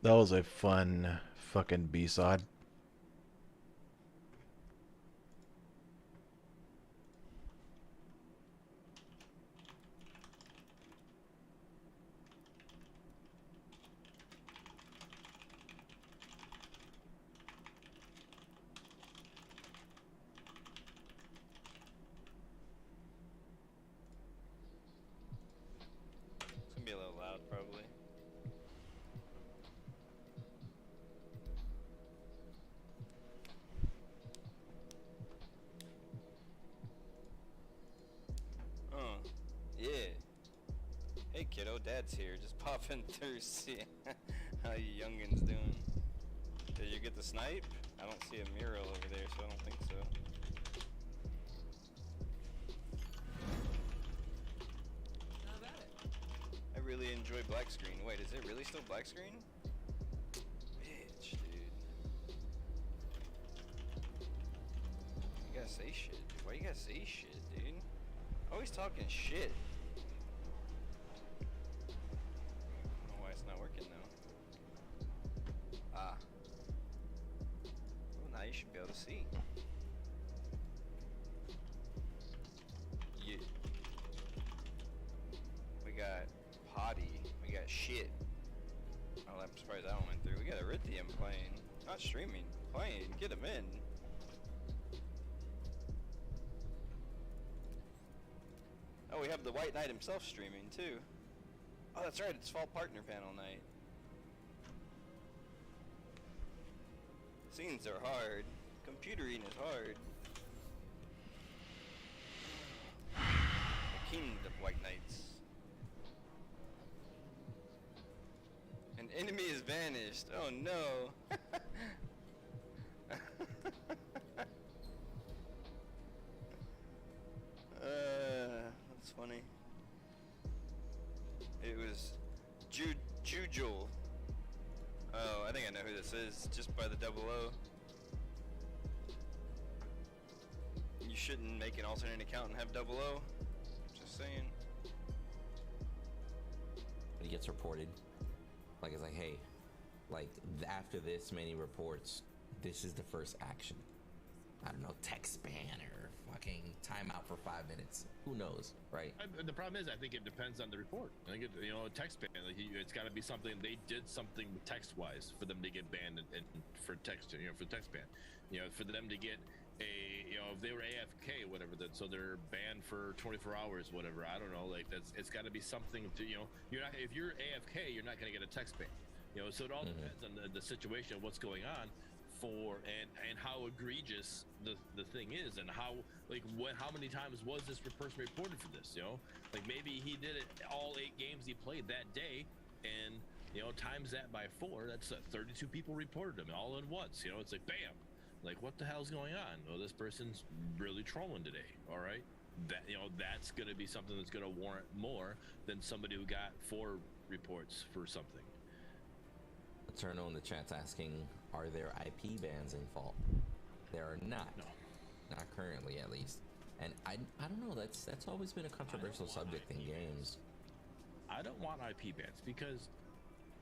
That was a fun fucking B-sod. It's gonna be a little loud, probably. Yeah. Hey kiddo, dad's here. Just popping through, see how you youngins doing. Did you get the snipe? I don't see a mural over there, so I don't think so. How about it? I really enjoy black screen. Wait, is it really still black screen? Bitch, dude. You gotta say shit, dude. Why you gotta say shit, dude? Always talking shit. I don't know why it's not working though. Ah. Well, now you should be able to see. Yeah. We got potty. We got shit. Oh, I'm surprised that one went through. We got Erythium playing. Not streaming. Playing. Get him in. Oh, we have the White Knight himself streaming too. Oh, that's right. It's Fall Partner Panel night. Scenes are hard. Computering is hard. The king of White Knights. An enemy is vanished. Oh no. That's funny. It was Jujul. Oh, I think I know who this is, just by the double O. You shouldn't make an alternate account and have double O. Just saying. He gets reported. Like, it's like, hey, like, after this many reports, this is the first action. I don't know, text ban or fucking timeout for 5 minutes. Who knows, right? The problem is, I think it depends on the report. I think a text ban. Like, it's got to be something they did something text-wise for them to get banned, and for text, for text ban. For them to get if they were AFK, whatever, then so they're banned for 24 hours, whatever. I don't know. Like it's got to be something to you're not, if you're AFK, you're not going to get a text ban. So it all depends on the situation of what's going on. And how egregious the thing is, and how how many times was this person reported for this? Like maybe he did it all 8 games he played that day, and times that by 4, that's 32 people reported him all at once. It's like bam, like what the hell's going on? Well, this person's really trolling today. All right, that that's going to be something that's going to warrant more than somebody who got 4 reports for something. Eterno in the chat's asking, are there IP bans in Fault? There are not. No. Not currently, at least. And I don't know, that's always been a controversial subject in games. I don't want IP bans because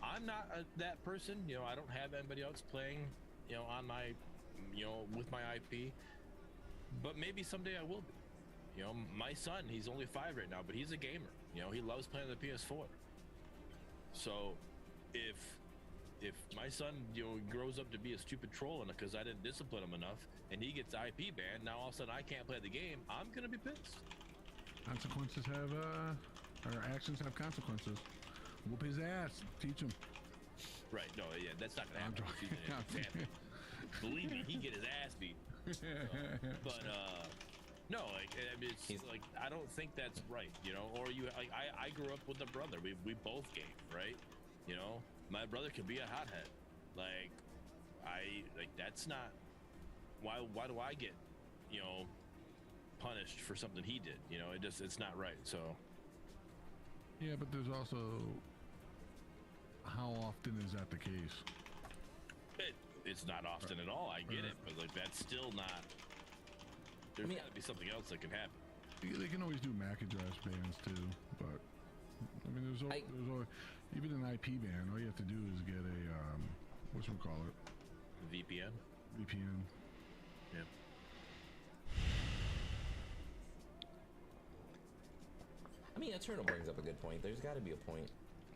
I'm not that person. I don't have anybody else playing, on my, with my IP. But maybe someday I will be. My son, he's only 5 right now, but he's a gamer. He loves playing the PS4. So if my son grows up to be a stupid troll because I didn't discipline him enough and he gets IP banned, now all of a sudden I can't play the game, I'm gonna be pissed. Consequences have our actions have consequences. Whoop his ass, teach him. Right, no, yeah, that's not gonna happen. Believe me, he get his ass beat. But no, it's like I don't think that's right, or I grew up with a brother. We both game, right? My brother can be a hothead. That's not why do I get, punished for something he did? It's not right. So yeah, but there's also how often is that the case? It's not often at all. I get it, but that's still not. There's got to be something else that can happen. They can always do MAC address bans too, but I mean, even an IP ban. All you have to do is get a whatchamacallit, VPN. VPN. Yeah. I mean, Eternal brings up a good point. There's got to be a point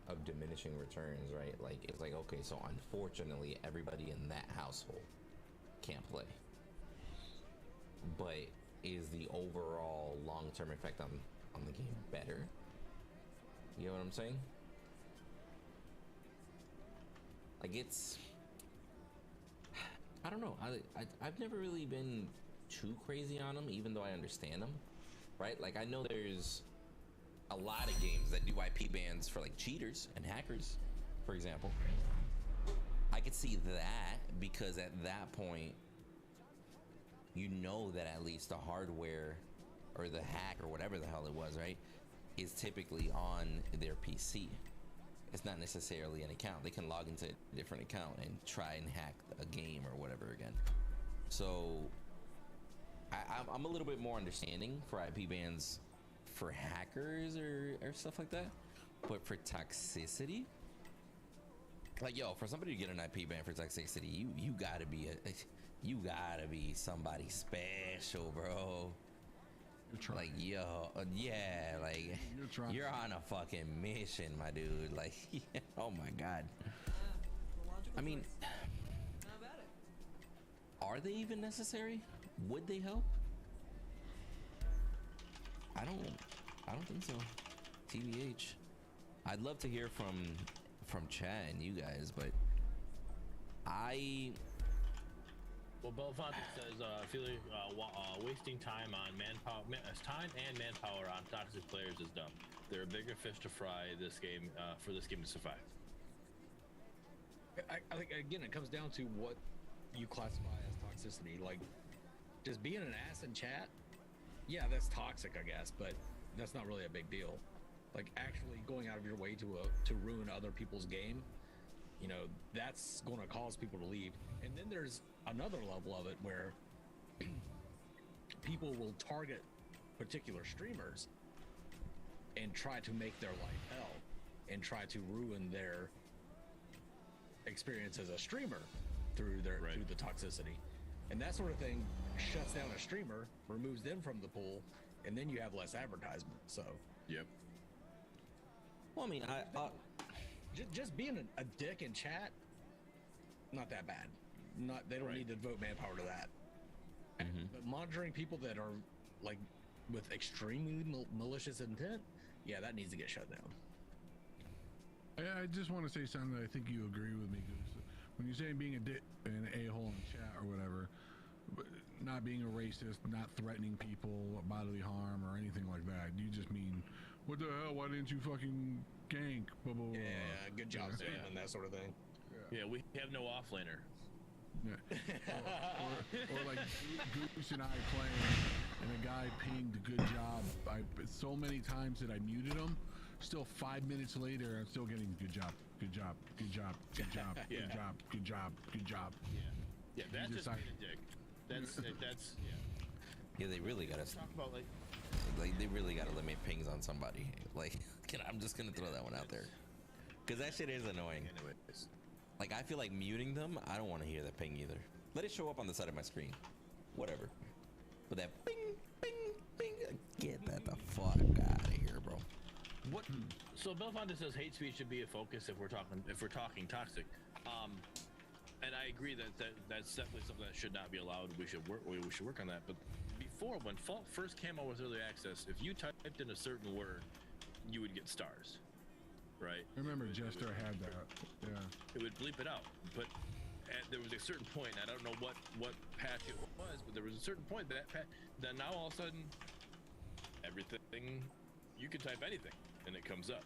of diminishing returns, right? Like, it's like, okay, so unfortunately, everybody in that household can't play. But is the overall long-term effect on the game better? You know what I'm saying? Like, it's... I don't know. I've never really been too crazy on them, even though I understand them, right? Like, I know there's a lot of games that do IP bans for like cheaters and hackers, for example. I could see that because at that point, you know that at least the hardware or the hack or whatever the hell it was, right, is typically on their PC. It's not necessarily an account. They can log into a different account and try and hack a game or whatever again. So I'm a little bit more understanding for IP bans for hackers or stuff like that, but for toxicity, like, yo, for somebody to get an IP ban for toxicity, you gotta be somebody special, bro. Like, yo, yeah, like you're on a fucking mission, my dude. Like, yeah, oh my god. I mean, How about it? are they even necessary? Would they help? I don't think so. TBH. I'd love to hear from Chad and you guys, but Well, Bellefonte says, feeling wasting time on manpower, time and manpower on toxic players is dumb. There are bigger fish to fry this game for this game to survive. I think again, it comes down to what you classify as toxicity. Like, just being an ass in chat, yeah, that's toxic, I guess, but that's not really a big deal. Like, actually going out of your way to ruin other people's game, you know, that's going to cause people to leave. And then there's another level of it where people will target particular streamers and try to make their life hell and try to ruin their experience as a streamer through the toxicity. And that sort of thing shuts down a streamer, removes them from the pool, and then you have less advertisement. So, yep. well, I mean, just being a dick in chat, not that bad. They don't need to devote manpower to that. But monitoring people that are like with extremely malicious intent, yeah, that needs to get shut down. I just want to say something that I think you agree with me. When you're saying being a dick and an a-hole in chat or whatever, not being a racist, not threatening people, bodily harm or anything like that, you just mean, what the hell? Why didn't you fucking gank? Blah, blah, blah. Yeah, good job, Sam, and that sort of thing. Yeah, we have no offlaner. Yeah. or like Goose and I playing, and a guy pinged good job. So many times that I muted him. Still 5 minutes later, I'm still getting good job, good job, good job, good job, Yeah. good job, good job, good job. Yeah, that's just being a dick. That's yeah, they really gotta talk about like they really gotta limit pings on somebody. Like, I'm just gonna throw that one out there, because that shit is annoying. anyways. Like, I feel like muting them, I don't want to hear the ping either. Let it show up on the side of my screen. Whatever. But that ping, ping, ping, get that the fuck out of here, bro. What? So Bellefonte says hate speech should be a focus if we're talking toxic. And I agree that's definitely something that should not be allowed. We should work on that. But before, when Fault first came out with early access, if you typed in a certain word, you would get stars. Right. I remember Jester had that. Yeah. It would bleep it out, but there was a certain point. I don't know what patch it was, but there was a certain point that now all of a sudden everything, you can type anything and it comes up.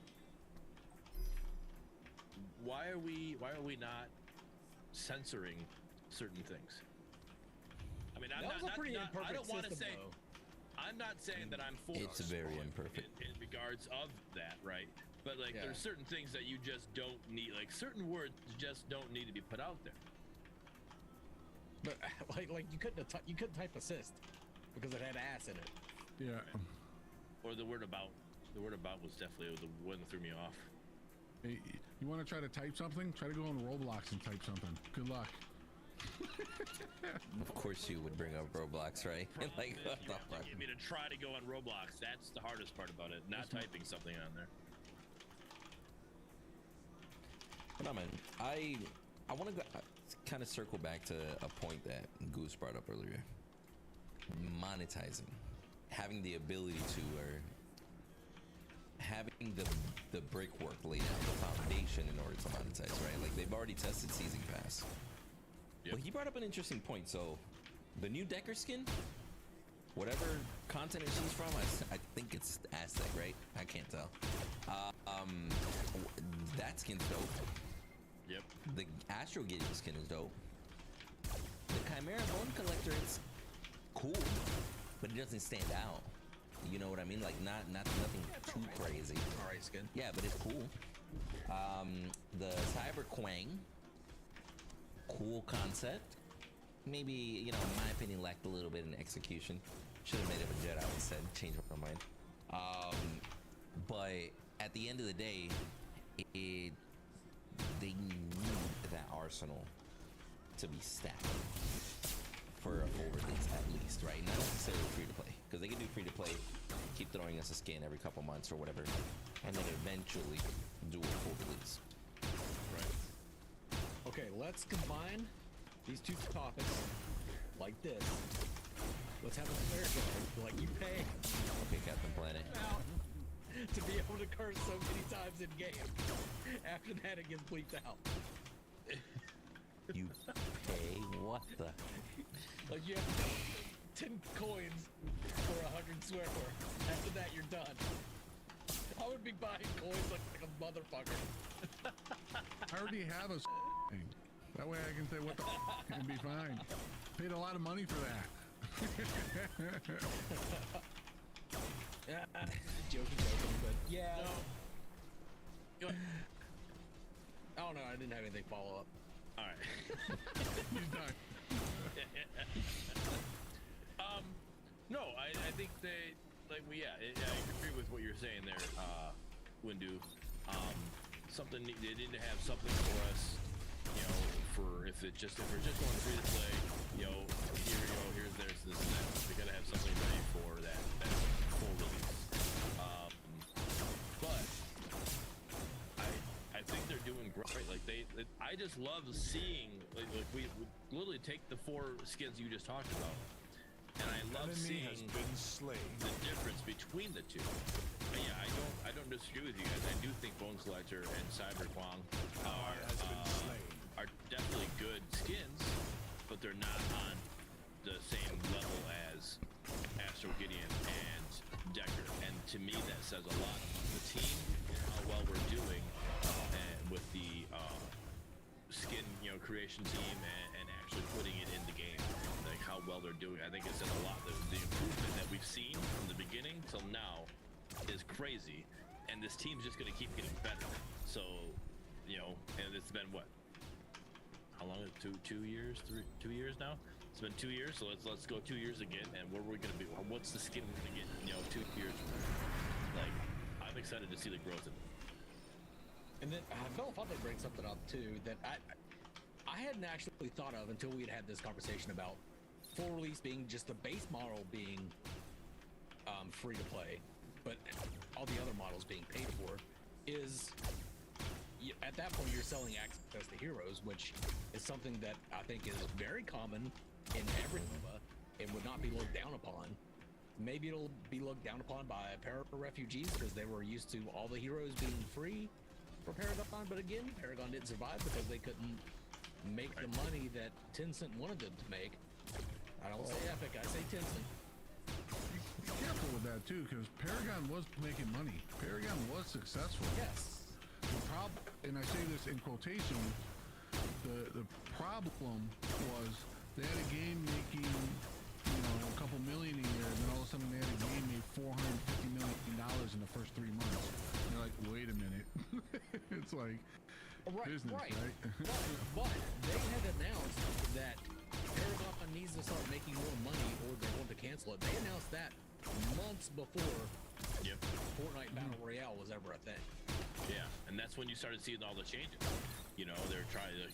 Why are we not censoring certain things? I mean, That was a pretty imperfect I don't want to system, say. though. I'm not saying that I'm for It's very imperfect. in regards of that, right? But like, Yeah. there's certain things that you just don't need. Like, certain words just don't need to be put out there. But like you couldn't type assist because it had ass in it. Yeah. Or the word about. The word about was definitely the one that threw me off. Hey, you want to try to type something? Try to go on Roblox and type something. Good luck. Of course you would bring up Roblox, right? Like, what You the have to fuck? get me to try to go on Roblox. That's the hardest part about it. Not typing something on there. But no, man, I want to kind of circle back to a point that Goose brought up earlier. Monetizing, having the ability to, or having the brickwork laid out, the foundation in order to monetize, right? Like they've already tested Season Pass. Yep. Well, he brought up an interesting point. So, the new Decker skin, whatever continent she's from, I think it's Aztec, right? I can't tell. That skin's dope. Yep. The Astro Gideon skin is dope. The Chimera Bone Collector, it's cool, but it doesn't stand out. You know what I mean? Like nothing too crazy. All right, skin. Yeah, but it's cool. The Cyber Quang, cool concept. Maybe, you know, in my opinion, lacked a little bit in execution. Should have made him a Jedi instead. Changed my mind. But at the end of the day, they need that arsenal to be stacked for a full release at least, right? Not necessarily free to play, because they can do free to play, keep throwing us a skin every couple months or whatever, and then eventually do a full release. Right. Okay, let's combine these two topics like this. Let's have a fair go. Like you pay Okay, Captain Planet. out to be able to curse so many times in game. After that, it gets bleeped out. You pay? What the? Like you have 10 coins for 100 swear words. After that, you're done. I would be buying coins like a motherfucker. I already have a thing. That way I can say what the and be fine. Paid a lot of money for that. Yeah, joking, but yeah. Go ahead. I don't know. I didn't have anything follow up. All right. He's done. No, I think they like I agree with what you're saying there, Windu. Something they need to have something for us, you know, for if we're just going free to play, you know, here we go, here's this and that. We gotta have something ready for that full release. But I think they're doing great. Like I just love seeing like we literally take the 4 skins you just talked about, and I love seeing the difference between the two. And yeah, I don't disagree with you guys. I do think Bone Collector and Cyber Quang are definitely good skins, but they're not on the same level as Astro Gideon and Decker. And to me, that says a lot about the team and how well we're doing, and with the skin, you know, creation team and actually putting it in the game, like how well they're doing. I think it says a lot. The improvement that we've seen from the beginning till now is crazy, and this team's just going to keep getting better. So, you know, and it's been what? How long? 2 years? 2 years now? It's been 2 years. So let's go 2 years again. And where we're going to be? What's the skin we're going to get? You know, 2 years from now. Like, I'm excited to see the growth in it. And then Phil Funtley brings something up too that I hadn't actually thought of until we had this conversation about full release being just the base model being free to play, but all the other models being paid for. Is at that point you're selling access to heroes, which is something that I think is very common in every MOBA and would not be looked down upon. Maybe it'll be looked down upon by para-refugees because they were used to all the heroes being free for Paragon, but again, Paragon didn't survive because they couldn't make the money that Tencent wanted them to make. I don't say Epic, I say Tencent. Be careful with that too, because Paragon was making money. Paragon was successful. Yes. The problem, and I say this in quotation, the problem was they had a game making, you know, a couple million a year, and then all of a sudden they had a game made $450 million in the first 3 months. And you're like, wait a minute. It's like business, right? but they had announced that Paragon needs to start making more money or they want to cancel it. They announced that months before Yep. Fortnite Battle Royale was ever a thing. Yeah, and that's when you started seeing all the changes. You know, they're trying to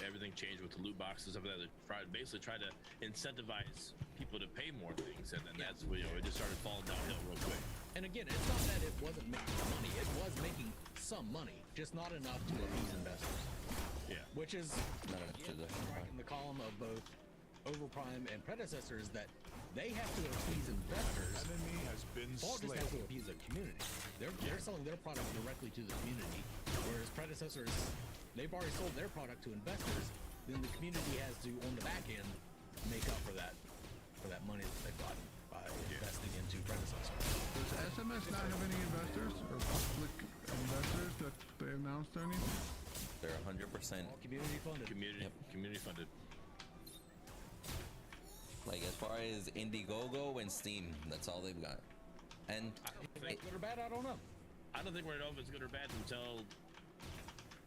everything changed with the loot boxes and stuff like that. They basically try to incentivize people to pay more things, and then that's when it just started falling downhill real quick. And again, it's not that it wasn't making money; it was making some money, just not enough to appease investors. Yeah. Which is Not enough to the- striking the column of both Overprime and predecessors that they have to appease investors. Enemy has been Vault just slain. has to appease the community. They're selling their product directly to the community, whereas predecessors, they've already sold their product to investors. Then the community has to, on the back end, make up for that money that they've gotten by investing into predecessors. Does SMS not have any investors or public investors that they announced or anything? They're 100%. All community funded. Community funded. Like as far as Indiegogo and Steam, that's all they've got. And Is that good or bad? I don't know. I don't think we're gonna know if it's good or bad until.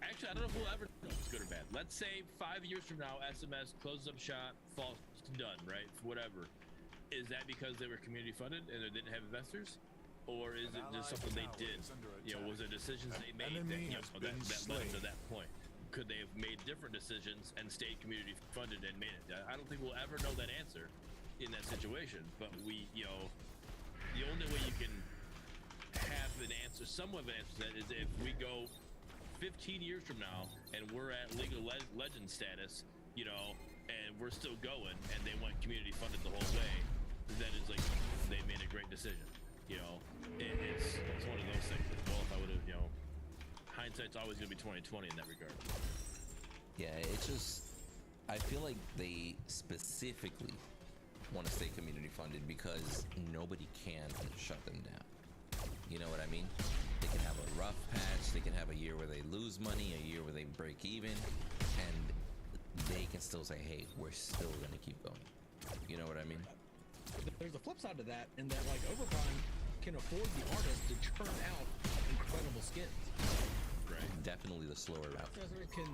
Actually, I don't know if we'll ever know if it's good or bad. Let's say 5 years from now, SMS closes up shop, falls done, right? Whatever. Is that because they were community funded and they didn't have investors, or is it just something they did? Was it decisions they made that led them to that point? Could they have made different decisions and stayed community funded and made it? I don't think we'll ever know that answer in that situation. But the only way you can have an answer, somewhat of an answer to that, is if we go 15 years from now and we're at League of Legends status, and we're still going, and they went community funded the whole way. Then it's like they made a great decision. It's one of those things. Well, if I would have, hindsight's always going to be 20/20 in that regard. yeah, it's just I feel like they specifically want to stay community funded because nobody can shut them down. You know what I mean? They can have a rough patch, they can have a year where they lose money, a year where they break even, and they can still say, hey, we're still gonna keep going. You know what I mean? There's a flip side to that, in that like Overprime can afford the artist to churn out incredible skins. Right. Definitely the slower route. Predecessors can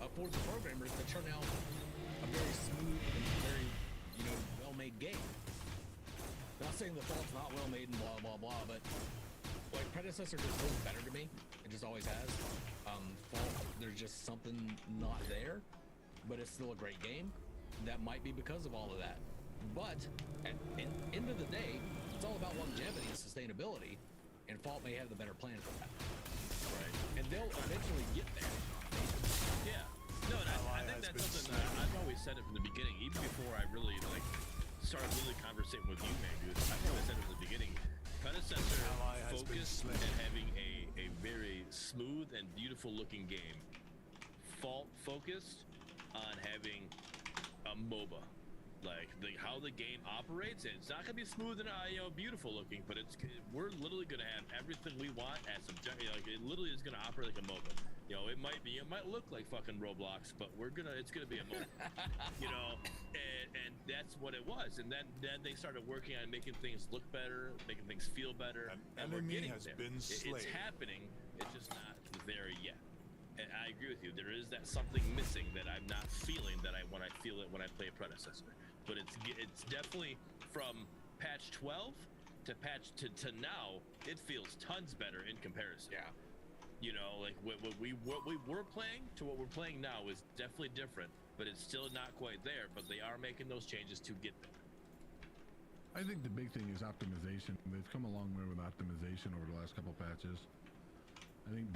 afford the programmers to churn out a very smooth and very, well-made game. Not saying the Vault's not well-made and blah blah blah, but like predecessor just feels better to me. It just always has. Vault, there's just something not there, but it's still a great game. That might be because of all of that. But at the end of the day, it's all about longevity and sustainability, and Vault may have the better plan for that. Right. And they'll eventually get there. Yeah. No, and I think that's something that I've always said it from the beginning, even before I really started really conversating with you, man, dude. I've always said it from the beginning. Predecessor focused and having a very smooth and beautiful looking game. Vault focused on having a MOBA. Like how the game operates, and it's not gonna be smooth and beautiful looking, but we're literally gonna have everything we want as subject. It literally is gonna operate like a MOBA. It might look like fucking Roblox, but it's gonna be a MOBA. And that's what it was. And then they started working on making things look better, making things feel better, and we're getting there. It's happening. It's just not there yet. And I agree with you. There is that something missing that I'm not feeling when I feel it when I play a predecessor. But it's definitely from patch 12 to patch to now. It feels tons better in comparison. Yeah. What we were playing to what we're playing now is definitely different, but it's still not quite there. But they are making those changes to get there. I think the big thing is optimization. They've come a long way with optimization over the last couple patches. I think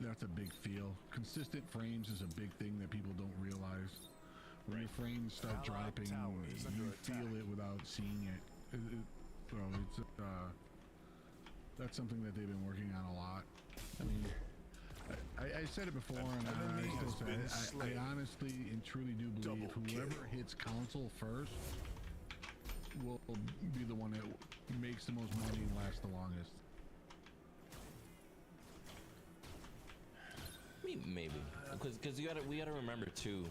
that's a big feel. Consistent frames is a big thing that people don't realize. When your frames start dropping, you feel it without seeing it. So it's that's something that they've been working on a lot. I mean, I said it before, and I still say it. I honestly and truly do believe whoever hits console first will be the one that makes the most money and lasts the longest. Maybe because we gotta remember too,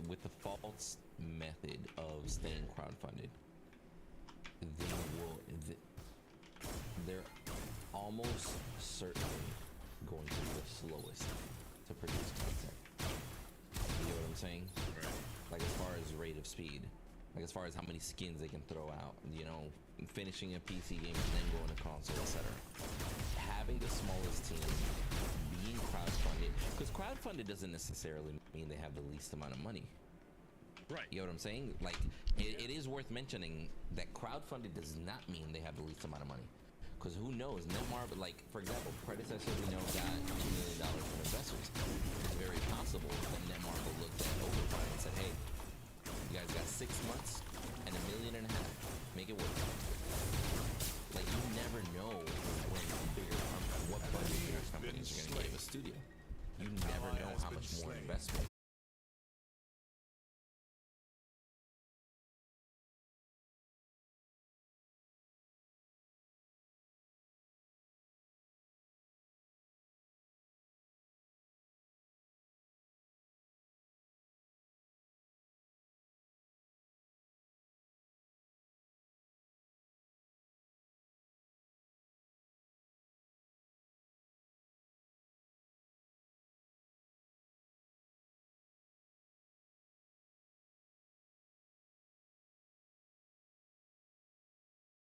with the false method of staying crowdfunded, they're almost certainly going to be the slowest to produce content. You know what I'm saying? Right. Like as far as rate of speed, Like as far as how many skins they can throw out, you know, finishing a PC game and then going to console, etc. Having the smallest team, being crowdfunded, because crowdfunded doesn't necessarily mean they have the least amount of money. Right. You know what I'm saying? Like, it is worth mentioning that crowdfunded does not mean they have the least amount of money. Because who knows? Netmarble, like, for example, predecessor we know got $2 million from investors. It's very possible that Netmarble looked at Overprime and said, hey, you guys got 6 months and $1.5 million. Make it work. Like, you never know what budget bigger companies are going to give a studio. You never know how much more investment